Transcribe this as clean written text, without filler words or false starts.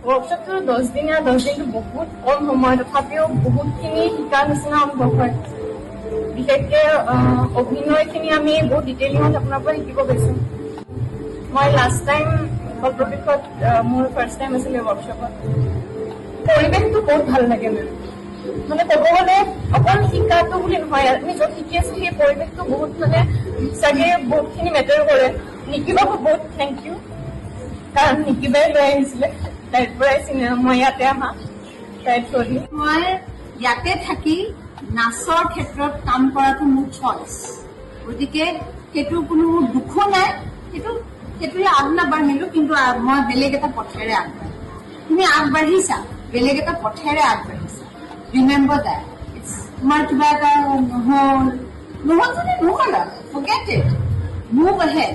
ৱৰ্কশ্বপটো 10 দিনীয়া 10 দিনটো বহুত কম সময়, তথাপিও বহুতখিনি শিকাৰ নিচিনা অনুভৱ হয়। বিশেষকৈ অভিনয়খিনি আমি বহুত ডিটেইলিঙত আপোনাৰ পৰা শিকিব পাইছোঁ। মই লাষ্ট টাইম কল্পবৃক্ষত মোৰ ফাৰ্ষ্ট টাইম আছিলে ৱৰ্কশ্বপত। পৰিৱেশটো বহুত ভাল লাগে মানে ক'ব গ'লে অকল শিকাটো বুলি নহয়, আমি য'ত শিকি আছো সেই পৰিৱেশটো বহুত মানে চাগে বহুতখিনি মেটাৰ কৰে। নিকিবাক বহুত থেংক ইউ, কাৰণ নিকিবাই লৈ আহিছিলে তাইৰ পৰাই মই ইয়াতে আহা তাইৰ থ্ৰুদি। মই ইয়াতে থাকি নাচৰ ক্ষেত্ৰত কাম কৰাটো মোৰ চইচ, গতিকে সেইটো কোনো মোৰ দুখো নাই। সেইটোৱে আগ নাবাঢ়িলো, কিন্তু মই বেলেগ এটা পথেৰে আগবাঢ়িলো। তুমি আগবাঢ়িছা, বেলেগ এটা পথেৰে আগবাঢ়িছা। ৰিমেম্বাৰ দেট, তোমাৰ কিবা এটা নহ'ল যদি নহ'ল আৰু ফৰগেট ইট, মুভ আহেড।